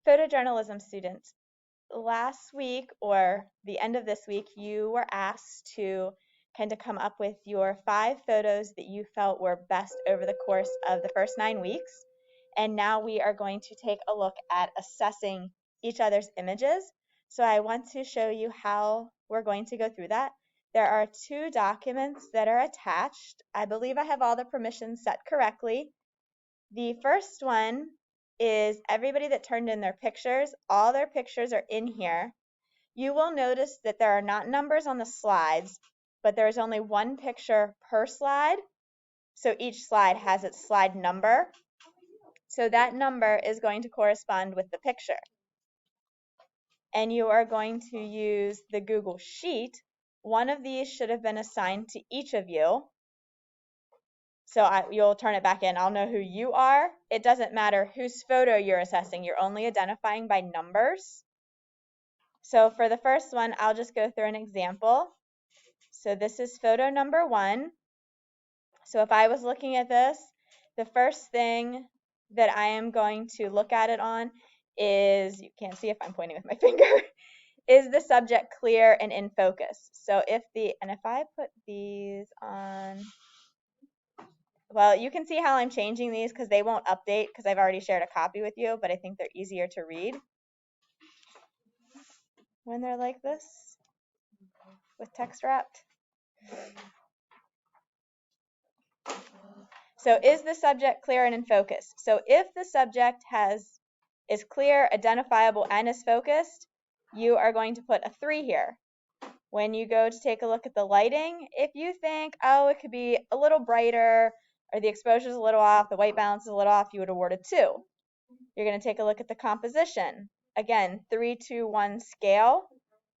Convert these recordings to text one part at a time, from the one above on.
Photojournalism students, last week or the end of this week, you were asked to kind of come up with your 5 photos that you felt were best over the course of the first 9 weeks. And now we are going to take a look at assessing each other's images. So I want to show you how we're going to go through that. There are 2 documents that are attached. I believe I have all the permissions set correctly. The first one is everybody that turned in their pictures. All their pictures are in here. You will notice that there are not numbers on the slides, but there is only 1 picture per slide. So each slide has its slide number. So that number is going to correspond with the picture. And you are going to use the Google Sheet. One of these should have been assigned to each of you. So you'll turn it back in. I'll know who you are. It doesn't matter whose photo you're assessing. You're only identifying by numbers. So for the first one, I'll just go through an example. So this is photo number 1. So if I was looking at this, the first thing that I am going to look at it on is, you can't see if I'm pointing with my finger, is the subject clear and in focus. So if I put these on, well, you can see how I'm changing these because they won't update because I've already shared a copy with you, but I think they're easier to read when they're like this with text wrapped. So is the subject clear and in focus? So if the subject is clear, identifiable, and is focused, you are going to put a 3 here. When you go to take a look at the lighting, if you think, oh, it could be a little brighter, or the exposure is a little off, the white balance is a little off, you would award a 2. You're going to take a look at the composition. Again, 3-2-1 scale.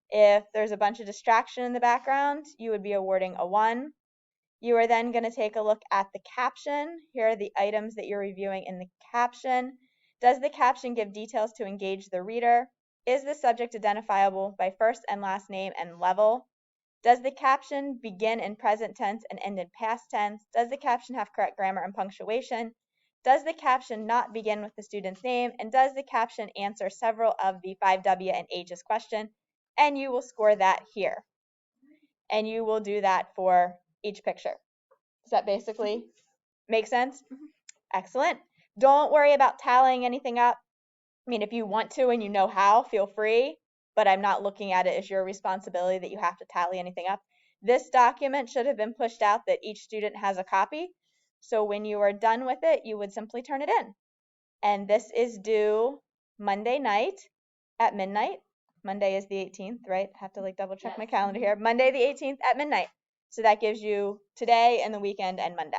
If there's a bunch of distraction in the background, you would be awarding a 1. You are then going to take a look at the caption. Here are the items that you're reviewing in the caption. Does the caption give details to engage the reader? Is the subject identifiable by first and last name and level? Does the caption begin in present tense and end in past tense? Does the caption have correct grammar and punctuation? Does the caption not begin with the student's name? And does the caption answer several of the 5W and H's question? And you will score that here. And you will do that for each picture. Does that basically make sense? Excellent. Don't worry about tallying anything up. I mean, if you want to and you know how, feel free, but I'm not looking at it as your responsibility that you have to tally anything up. This document should have been pushed out that each student has a copy. So when you are done with it, you would simply turn it in. And this is due Monday night at midnight. Monday is the 18th, right? I have to double check my calendar here. Monday the 18th at midnight. So that gives you today and the weekend and Monday.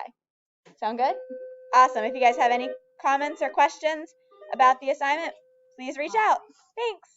Sound good? Awesome. If you guys have any comments or questions about the assignment, please reach out. Thanks.